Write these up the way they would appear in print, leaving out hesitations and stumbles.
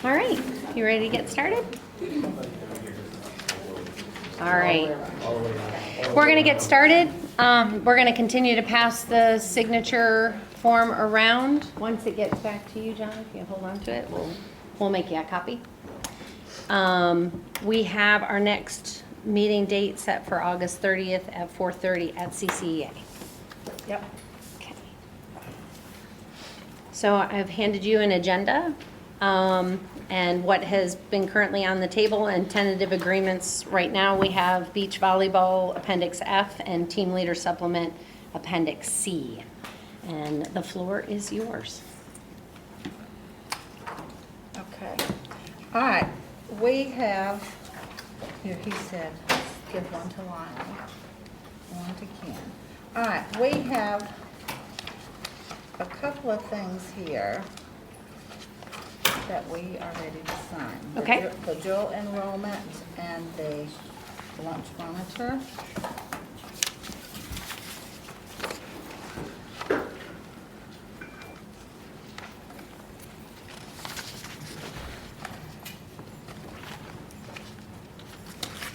All right, you ready to get started? All right. We're going to get started. We're going to continue to pass the signature form around. Once it gets back to you, John, if you hold on to it, we'll make you a copy. We have our next meeting date set for August 30th at 4:30 at CCEA. Yep. Okay. So I've handed you an agenda and what has been currently on the table and tentative agreements. Right now we have beach volleyball Appendix F and team leader supplement Appendix C. And the floor is yours. Okay. All right. We have, here he said, give one to Lionel, one to Ken. All right. We have a couple of things here that we are ready to sign. Okay. The dual enrollment and the lunch monitor.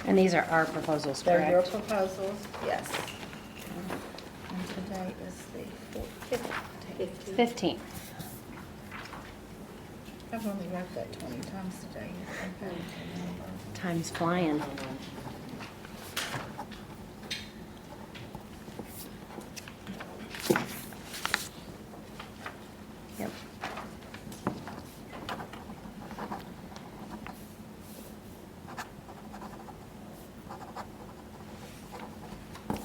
And these are our proposals, They're your correct? proposals, yes. And today is the 15. I've only read that 20 times today. Okay. Time's flying. Yep. All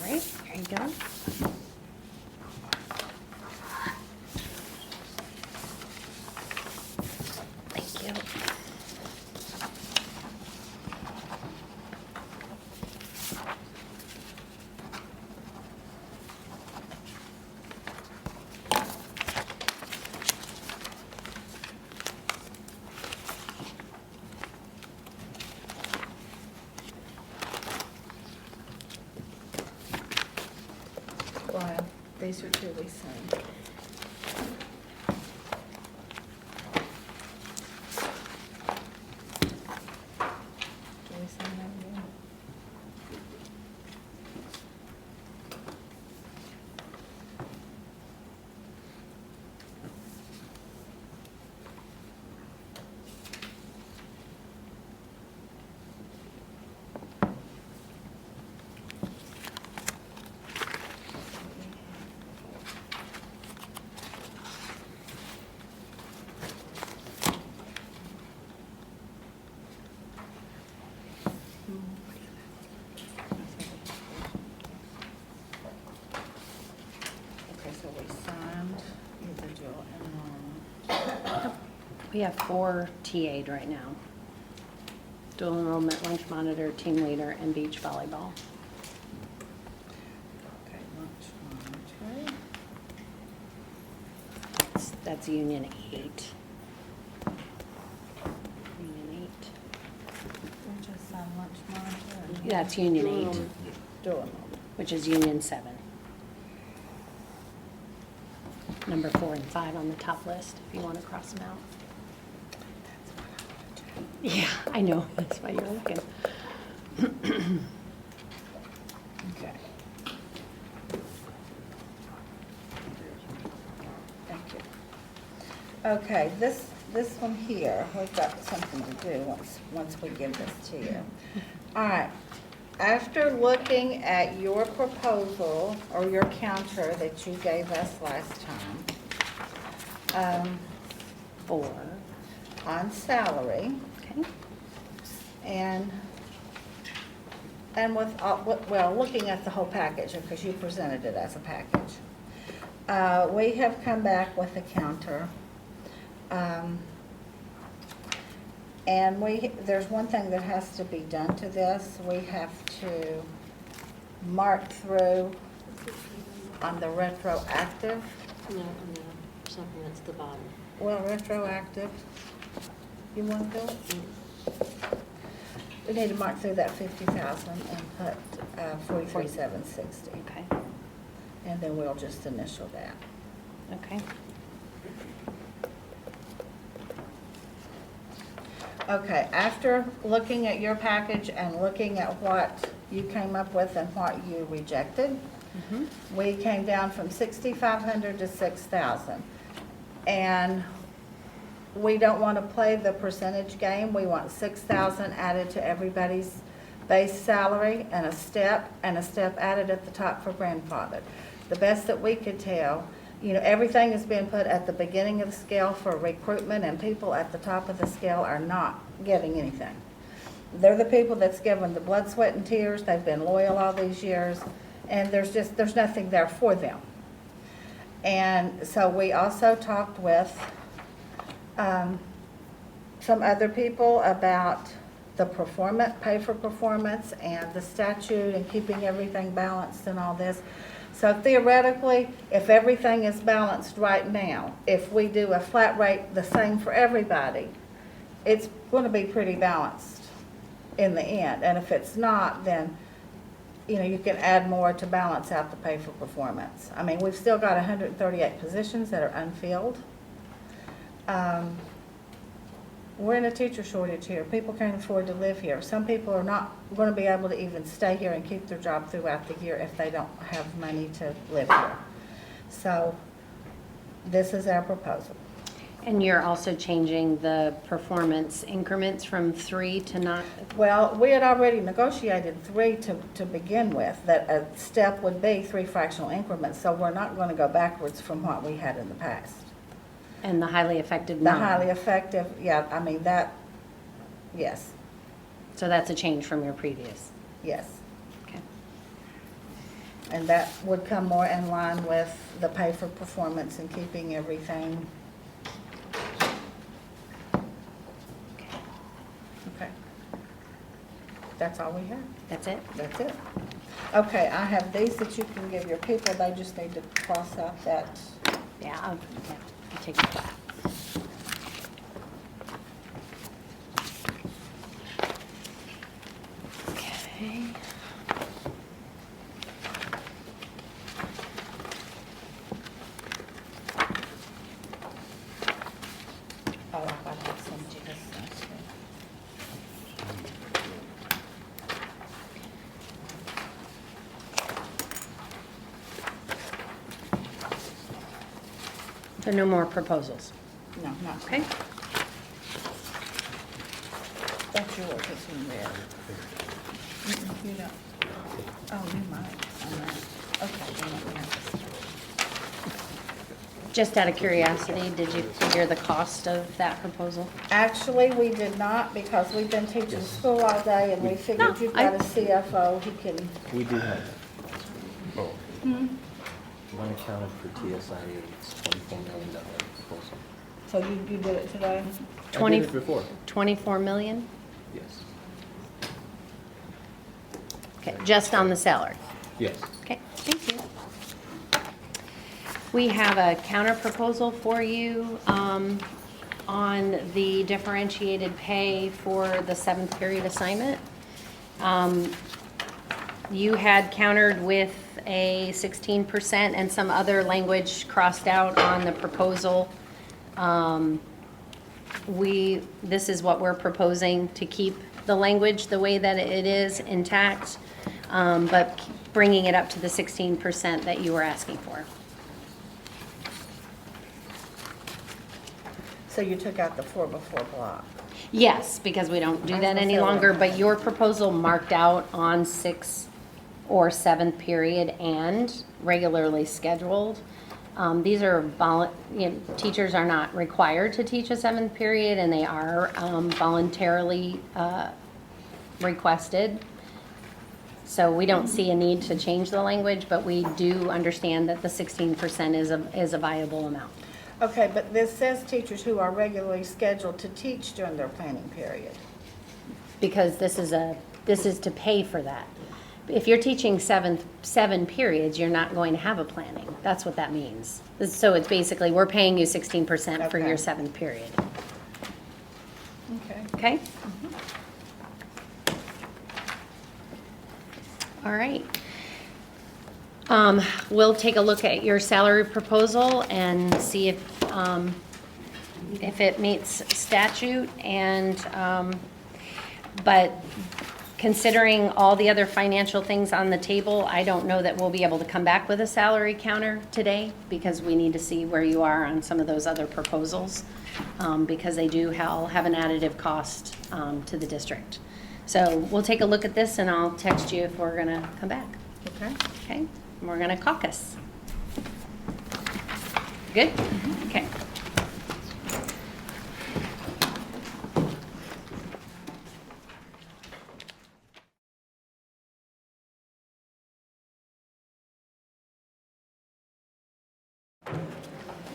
right, here you go. Thank you. Well, these are two we signed. Do we sign that one? Okay, so we signed the dual enrollment. We have 4 TA'd right now. Dual enrollment, lunch monitor, team leader, and beach volleyball. Okay, lunch monitor. That's Union 8. Union We just signed lunch monitor. 8. That's Union 8, Dual enrollment. which is Union 7. Number 4 and 5 on the top list, if you want to cross them out. That's what I want to do. Yeah, I know, that's why you're looking. Okay. Thank you. Okay, this one here, we've got something to do once we give this to you. All right, after looking at your proposal or your counter that you gave us last time, 4. on salary, Okay. and with, well, looking at the whole package, because you presented it as a package, we have come back with a counter. And there's one thing that has to be done to this. We have to mark through on the retroactive. No, something that's the bottom. Well, retroactive, you want to do it? We need to mark through that 50,000 and put 43,760. Okay. And then we'll just initial that. Okay. Okay, after looking at your package and looking at what you came up with and what you rejected, we came down from 6,500 to 6,000. And we don't want to play the percentage game. We want 6,000 added to everybody's base salary and a step added at the top for grandfather. The best that we could tell, you know, everything is being put at the beginning of the scale for recruitment, and people at the top of the scale are not getting anything. They're the people that's given the blood, sweat, and tears. They've been loyal all these years, and there's nothing there for them. And so we also talked with some other people about the pay for performance and the statute and keeping everything balanced and all this. So theoretically, if everything is balanced right now, if we do a flat rate the same for everybody, it's going to be pretty balanced in the end. And if it's not, then, you know, you can add more to balance out the pay for performance. I mean, we've still got 138 positions that are unfilled. We're in a teacher shortage here. People can't afford to live here. Some people are not going to be able to even stay here and keep their job throughout the year if they don't have money to live here. So this is our proposal. And you're also changing the performance increments from 3 to not, Well, we had already negotiated 3 to begin with, that a step would be 3 fractional increments, so we're not going to go backwards from what we had in the past. and the highly effective The 9. highly effective, yeah, I mean, that, yes, So that's a change from your previous. yes. Okay. And that would come more in line with the pay for performance and keeping everything. Okay. That's all we have. That's it? That's it. Okay, I have these that you can give your people. They just need to cross out that. Yeah, I'll take that. Okay. Oh, I thought I sent you this one too. There are no more proposals. No, not. Okay? That's yours, it's in red. You don't. Oh, you might. On that. Okay, then let me have this. Just out of curiosity, did you figure the cost of that proposal? Actually, we did not, because we've been teaching school all day, and we figured No, you've I- got a CFO, he can. We do have both. One accounted for TSIA's $24 million proposal. So you did it today? 20 I did it before. 24 million? Yes. Okay, just on the salary. Yes. Okay, thank you. We have a counter proposal for you on the differentiated pay for the 7th period assignment. You had countered with a 16% and some other language crossed out on the proposal. This is what we're proposing, to keep the language the way that it is intact, but bringing it up to the 16% that you were asking for. So you took out the 4x4 block. Yes, because we don't do I was that gonna any say, longer, okay. but your proposal marked out on 6th or 7th period and regularly scheduled. These are, teachers are not required to teach a 7th period, and they are voluntarily requested. So we don't see a need to change the language, but we do understand that the 16% is a viable amount. Okay, but this says teachers who are regularly scheduled to teach during their planning period. Because this is to pay for that. If you're teaching 7 periods, you're not going to have a planning. That's what that means. So it's basically, we're paying you 16% for your Okay. 7th period. Okay. Okay? All right. We'll take a look at your salary proposal and see if if it meets statute and, but considering all the other financial things on the table, I don't know that we'll be able to come back with a salary counter today because we need to see where you are on some of those other proposals, because they do have an additive cost to the district. So we'll take a look at this and I'll text you if we're gonna come back. Okay. Okay, and we're gonna caucus. Good? Okay.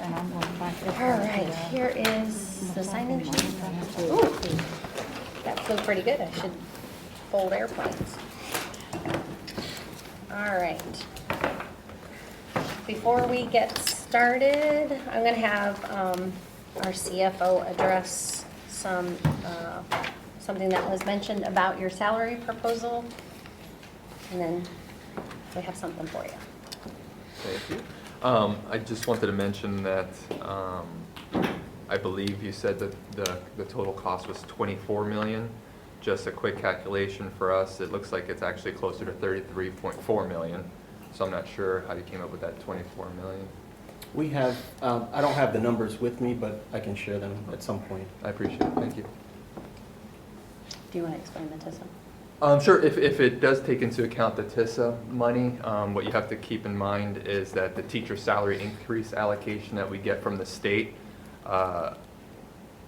And I'm going back. All right, here is the sign-in sheet. Ooh, that flew pretty good. I should fold airplanes. All right. Before we get started, I'm going to have our CFO address something that was mentioned about your salary proposal, and then we have something for you. Thank you. I just wanted to mention that I believe you said that the total cost was 24 million. Just a quick calculation for us, it looks like it's actually closer to 33.4 million. So I'm not sure how you came up with that 24 million. We have, I don't have the numbers with me, but I can share them at some point. I appreciate it. Thank you. Do you want to explain that to some? Sure. If it does take into account the TISA money, what you have to keep in mind is that the teacher salary increase allocation that we get from the state, a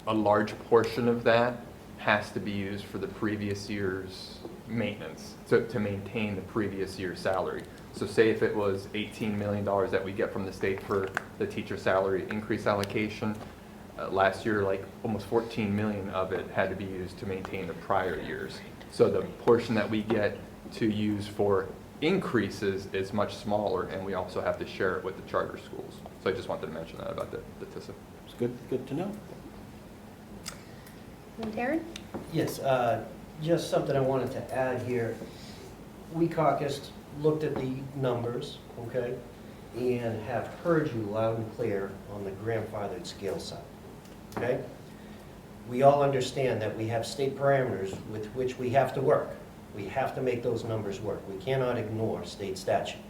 large portion of that has to be used for the previous year's maintenance, to maintain the previous year's salary. So say if it was $18 million that we get from the state for the teacher salary increase allocation, last year like almost 14 million of it had to be used to maintain the prior years. So the portion that we get to use for increases is much smaller, and we also have to share it with the charter schools. So I just wanted to mention that about the TISA. It's good to know. And Darren? Yes, just something I wanted to add here. We caucused, looked at the numbers, okay, and have heard you loud and clear on the grandfathered scale side, okay? We all understand that we have state parameters with which we have to work. We have to make those numbers work. We cannot ignore state statute.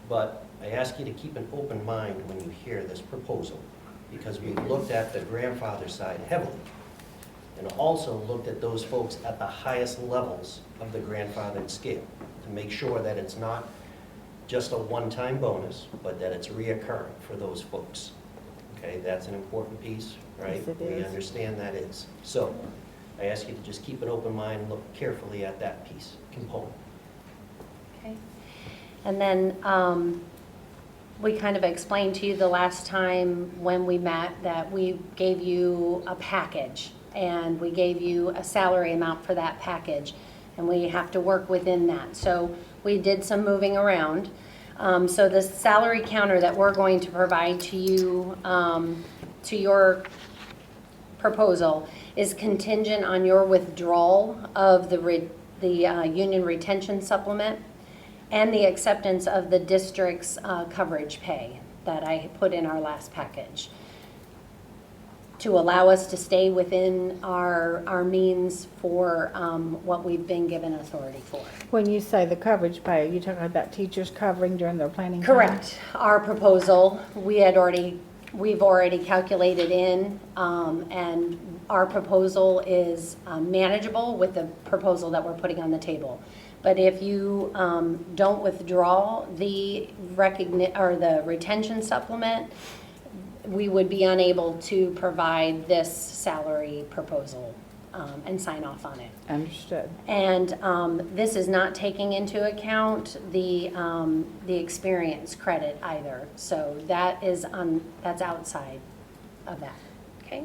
But I ask you to keep an open mind when you hear this proposal, because we looked at the grandfather side heavily, and also looked at those folks at the highest levels of the grandfathered scale to make sure that it's not just a one-time bonus, but that it's reoccurring for those folks. Okay, that's an important piece, right? Yes, it We is. understand that is. So I ask you to just keep an open mind and look carefully at that piece, component. Okay. And then we kind of explained to you the last time when we met that we gave you a package and we gave you a salary amount for that package, and we have to work within that. So we did some moving around. So the salary counter that we're going to provide to you, to your proposal, is contingent on your withdrawal of the union retention supplement and the acceptance of the district's coverage pay that I put in our last package, to allow us to stay within our means for what we've been given authority for. When you say the coverage pay, you talking about teachers covering during their planning time? Correct. Our proposal, we've already calculated in, and our proposal is manageable with the proposal that we're putting on the table. But if you don't withdraw the retention supplement, we would be unable to provide this salary proposal and sign off on it. Understood. And this is not taking into account the experience credit either. So that is that's outside of that. Okay.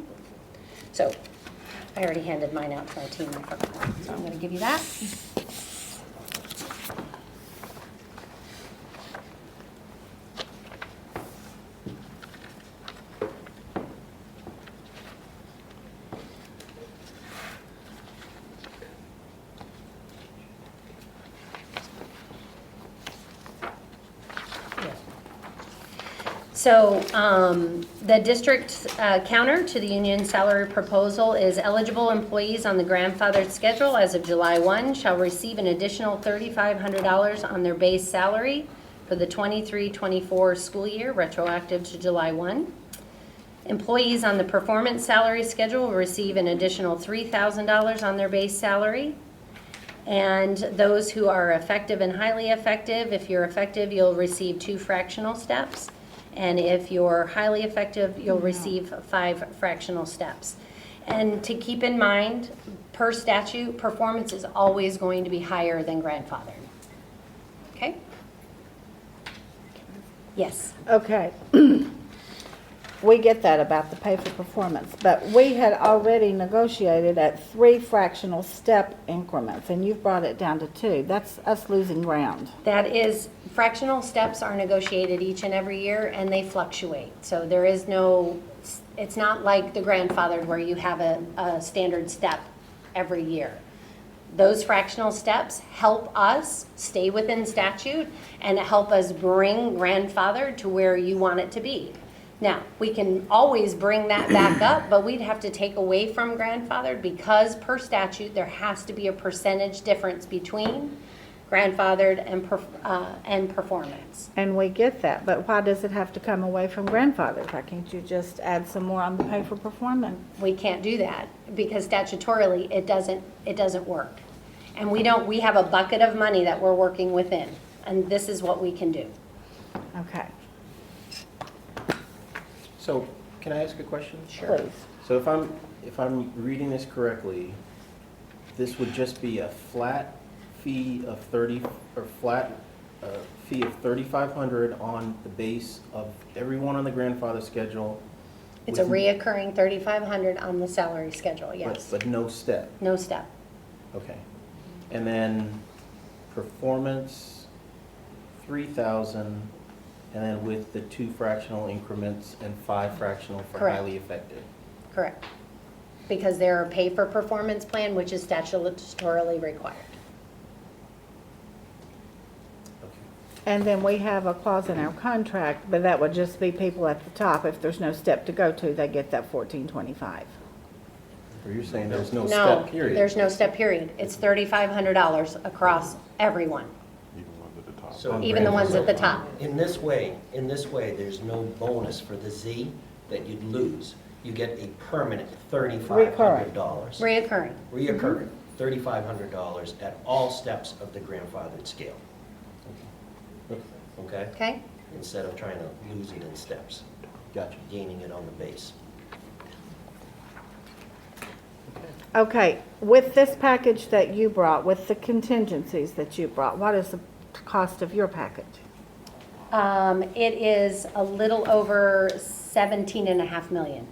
So I already handed mine out to our team. I forgot. So I'm going to give you that. So the district counter to the union salary proposal is eligible employees on the grandfathered schedule as of July 1 shall receive an additional $3,500 on their base salary for the 23-24 school year, retroactive to July 1. Employees on the performance salary schedule will receive an additional $3,000 on their base salary. And those who are effective and highly effective, if you're effective, you'll receive 2 fractional steps. And if you're highly effective, you'll receive 5 fractional steps. And to keep in mind, per statute, performance is always going to be higher than grandfathered. Okay? Yes. Okay. We get that about the pay for performance, but we had already negotiated at 3 fractional step increments, and you've brought it down to 2. That's us losing ground. That is, fractional steps are negotiated each and every year, and they fluctuate. So there is no, it's not like the grandfathered where you have a standard step every year. Those fractional steps help us stay within statute and help us bring grandfathered to where you want it to be. Now, we can always bring that back up, but we'd have to take away from grandfathered because per statute, there has to be a percentage difference between grandfathered and performance. And we get that, but why does it have to come away from grandfather? Why can't you just add some more on the pay for performance? We can't do that because statutorily, it doesn't work. And we have a bucket of money that we're working within, and this is what we can do. Okay, So, can I ask a question? please. So if I'm reading this correctly, this would just be a flat fee of fee of $3,500 on the base of everyone on the grandfather schedule. It's a with- reoccurring $3,500 on the salary schedule, yes. But no step, No step. okay. And then performance, 3,000, and then with the 2 fractional increments and 5 fractional for Correct. highly effective. Correct. Because they're a pay-for-performance plan, which is statutorily required. Okay. And then we have a clause in our contract, but that would just be people at the top. If there's no step to go to, they get that $1,425. Or you're saying there's no No, step period? there's no step period. It's $3,500 across everyone, So even the ones at the top. in this way, there's no bonus for the Z that you'd lose. You get a permanent $3,500. Reoccurring. Reoccurring, $3,500 at all steps of the grandfathered scale, okay? Okay? Instead of trying to lose it in steps, Gotcha. gaining it on the base. Okay, with this package that you brought, with the contingencies that you brought, what is the cost of your package? It is a little over 17.5 million.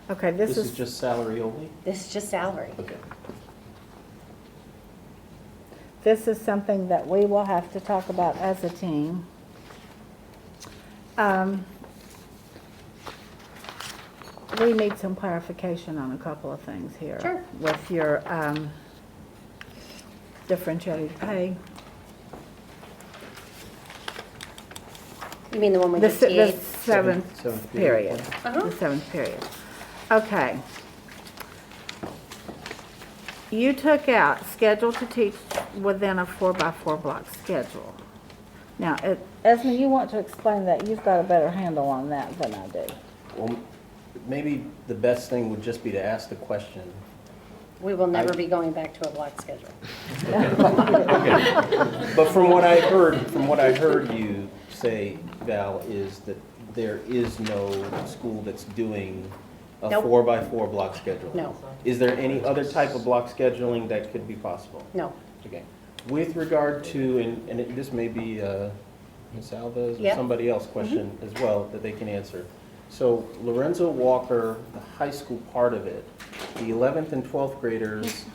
Okay, This is just salary only? This is just salary. Okay. This is something that we will have to talk about as a team. We need some clarification on a couple of things here. Sure. With your differentiated pay. You mean the one with The the se- the TA? seventh Seventh period. period. Uh-huh. The 7th period. Okay. You took out schedule to teach within a 4x4 block schedule. Now, Esme, you want to explain that? You've got a better handle on that than I do. Well, maybe the best thing would just be to ask the question. We will never be going back to a block schedule. Okay. But from what I heard you say, Val, is that there is no school that's doing a Nope. 4x4 block schedule. No. Is there any other type of block scheduling that could be possible? No. Okay. With regard to, this may be Ms. Alva's or Yep. somebody else's question as well that they can answer. So Lorenzo Walker, the high school part of it, the 11th and 12th graders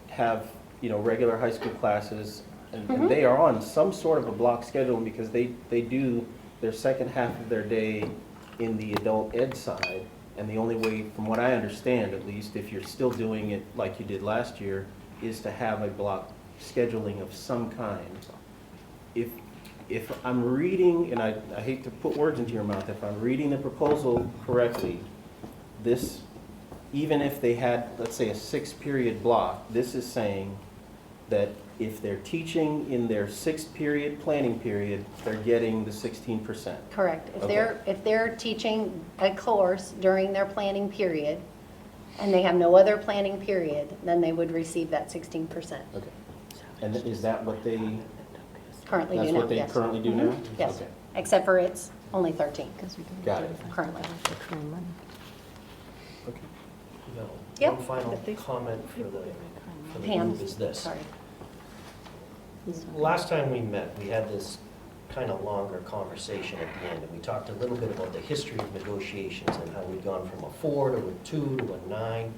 have, regular high school classes, and they are on some sort of a block schedule because they do their second half of their day in the adult ed side, And the only way, from what I understand at least, if you're still doing it like you did last year, is to have a block scheduling of some kind. If I'm reading, and I hate to put words into your mouth, if I'm reading the proposal correctly, this, even if they had, let's say, a 6-period block, this is saying that if they're teaching in their 6-period planning period, they're getting the 16%. Correct. Okay. If they're teaching a course during their planning period, and they have no other planning period, then they would receive that 16%. Okay. And is that what they, Currently do that's now, what they yes. currently do now? Mhm, yes, Okay. except for it's only 13 Got it. currently. Okay. No. Yep. One final comment for the Pam, group is this. sorry. Last time we met, we had this kind of longer conversation at the end, and we talked a little bit about the history of negotiations and how we've gone from a 4 to a 2 to a 9.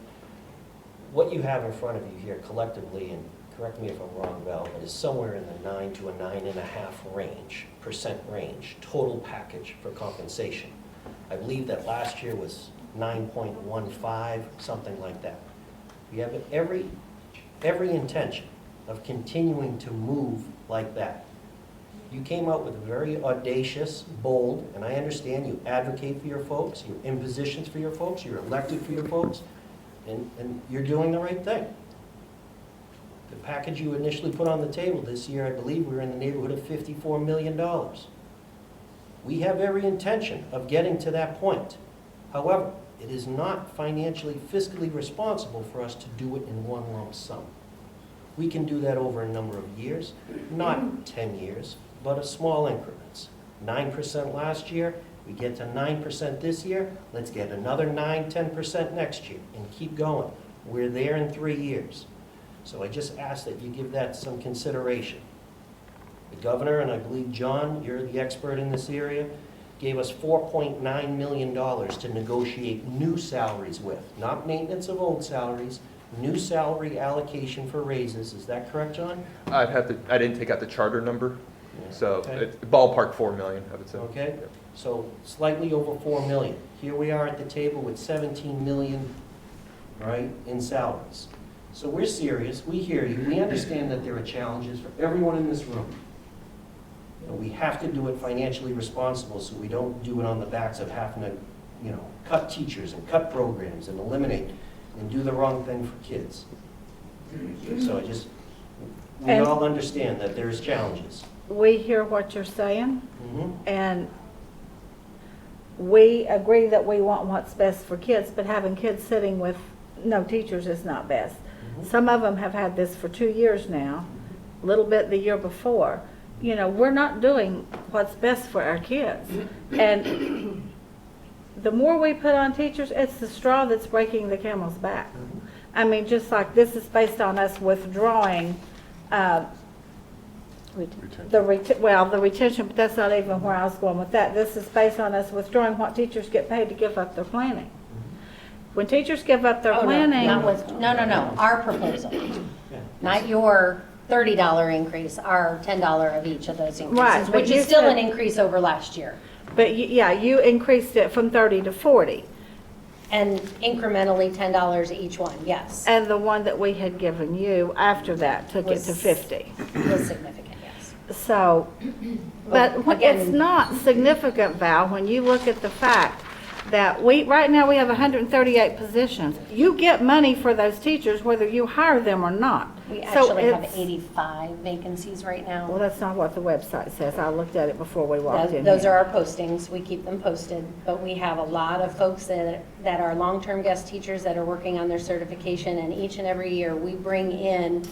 What you have in front of you here collectively, and correct me if I'm wrong, Val, but is somewhere in the 9 to a 9.5% range, total package for compensation. I believe that last year was 9.15, something like that. We have every intention of continuing to move like that. You came out with a very audacious, bold, and I understand you advocate for your folks, you're in positions for your folks, you're elected for your folks, and you're doing the right thing. The package you initially put on the table this year, I believe we were in the neighborhood of $54 million. We have every intention of getting to that point. However, it is not financially, fiscally responsible for us to do it in one lump sum. We can do that over a number of years, not 10 years, but small increments. 9% last year, we get to 9% this year, let's get another 9, 10% next year, and keep going. We're there in 3 years. So I just ask that you give that some consideration. The governor, and I believe, John, you're the expert in this area, gave us $4.9 million to negotiate new salaries with, not maintenance of old salaries, new salary allocation for raises. Is that correct, John? I didn't take out the charter number, so Okay. it's ballpark 4 million, I would say. Okay, Yep. so slightly over 4 million. Here we are at the table with 17 million, right, in salaries. So we're serious, we hear you, we understand that there are challenges for everyone in this room. You know, we have to do it financially responsible so we don't do it on the backs of having to, you know, cut teachers and cut programs and eliminate and do the wrong thing for kids. So we And- all understand that there's challenges. We hear what you're saying, Mhm. and we agree that we want what's best for kids, but having kids sitting with no teachers is not best. Some of them have had this for 2 years now, a little bit the year before. You know, we're not doing what's best for our kids. And the more we put on teachers, it's the straw that's breaking the camel's back. I mean, just like this is based on us withdrawing the retention, but that's not even where I was going with that. This is based on us withdrawing what teachers get paid to give up their planning. When teachers give up their Oh, no, planning. no, our proposal, Yeah. not your $30 increase, our $10 of each of those Right, increases, but which you is still said- an increase over last year. But yeah, you increased it from 30 to 40. And incrementally $10 each one, yes, And the one that we had given you after that took it to Was- 50. was significant, yes. So, but Again- it's not significant, Val, when you look at the fact that right now we have 138 positions. You get money for those teachers whether you hire them or not. We So actually have it's- 85 vacancies right Well, now. that's not what the website says. I looked at it before we walked in Those here. are our postings, we keep them posted, but we have a lot of folks that are long-term guest teachers that are working on their certification, and each and every year, we bring in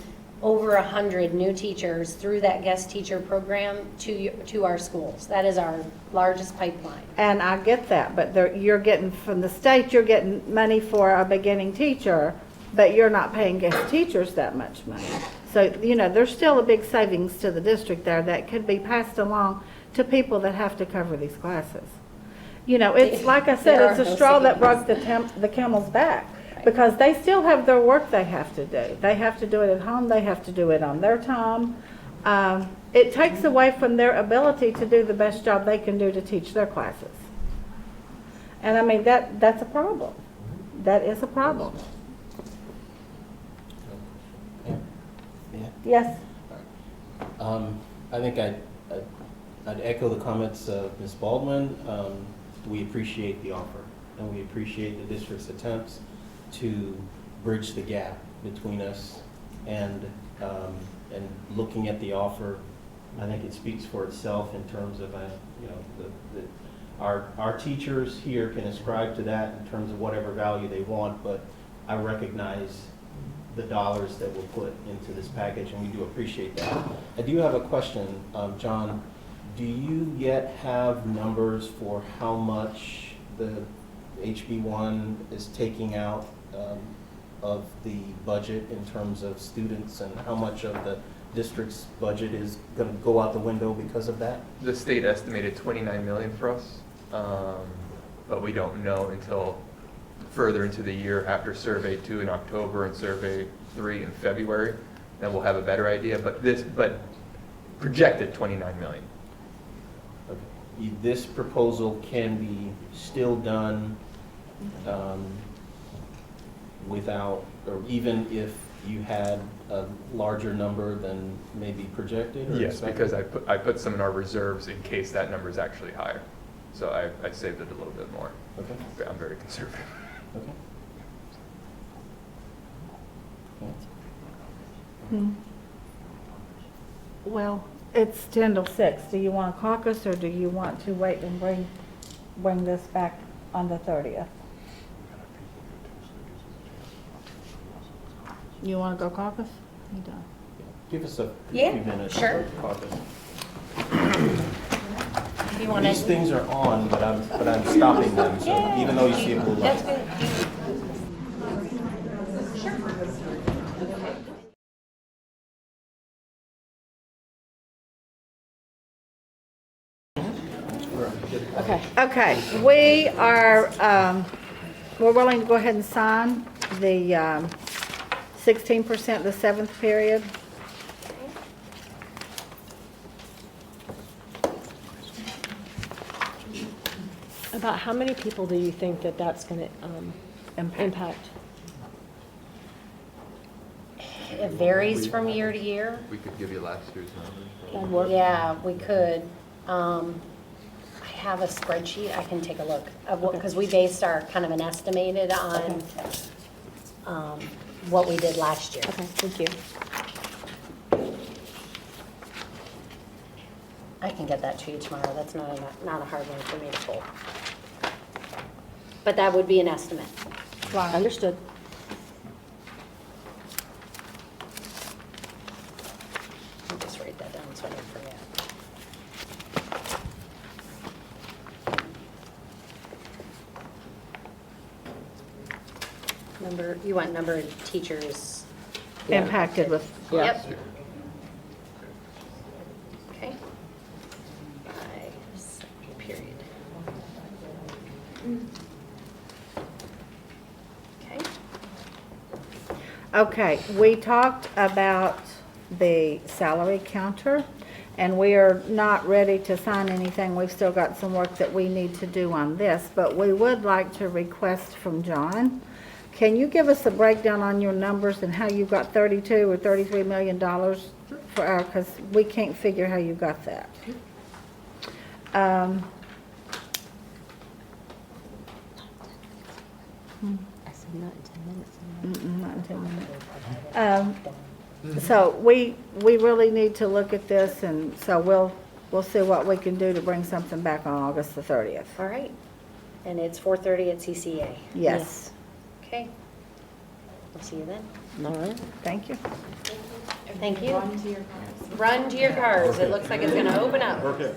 over 100 new teachers through that guest teacher program to our schools. That is our largest pipeline. And I get that, but you're getting, from the state, you're getting money for a beginning teacher, but you're not paying guest teachers that much money. So, you know, there's still a big savings to the district there that could be passed along to people that have to cover these classes. You know, it's, like I said, There it's are a no straw that savings. broke the camel's back. Because they still have their work they have to do. They have to do it at home, they have to do it on their time. It takes away from their ability to do the best job they can do to teach their classes. And I mean, that's a problem. That is a problem. Yeah. Yes? I think I'd echo the comments of Ms. Baldwin. We appreciate the offer, and we appreciate the district's attempts to bridge the gap between us and looking at the offer. I think it speaks for itself in terms of, our teachers here can ascribe to that in terms of whatever value they want, but I recognize the dollars that were put into this package, and we do appreciate that. I do have a question, John. Do you yet have numbers for how much the HB1 is taking out of the budget in terms of students, and how much of the district's budget is going to go out the window because of that? The state estimated 29 million for us, but we don't know until further into the year after Survey 2 in October and Survey 3 in February. Then we'll have a better idea, but projected 29 million. Okay. This proposal can be still done without, or even if you had a larger number than maybe projected? Or Yes, expected? because I put some in our reserves in case that number is actually higher. So I saved it a little bit more. Okay. I'm very conservative. Okay. Well, it's 10 till 6. Do you want a caucus, or do you want to wait and bring this back on the 30th? You want to go caucus? You don't. Give us a Yeah, few minutes. sure. to caucus. You want These to? things are on, but I'm stopping them, so even though you see a blue light. That's good. Okay, we are, we're willing to go ahead and sign the 16% the 7th period. About how many people do you think that that's going to impact? It varies from year to year. We could give you last year's numbers. That'd work. Yeah, we could. I have a spreadsheet, I can take a look, because we based our kind of an estimated on what we did last year. Okay, thank you. I can get that to you tomorrow, that's not a hard one for me to pull. But that would be an estimate. Understood. I'll just write that down so I don't forget. You want number of teachers? Impacted with, Yep. Okay. By period. Okay. okay, we talked about the salary counter, and we are not ready to sign anything. We've still got some work that we need to do on this, but we would like to request from John. Can you give us a breakdown on your numbers and how you got 32 or 33 million dollars for our, because we can't figure how you got that. I said not in 10 minutes. Not in 10 minutes. So we really need to look at this, and so we'll see what we can do to bring something back on August the 30th. All right. And it's 4:30 at CCEA. Yes. Okay. We'll see you then. All right. Thank you. Thank you. Run to your cars. It looks like it's going to open up. Okay.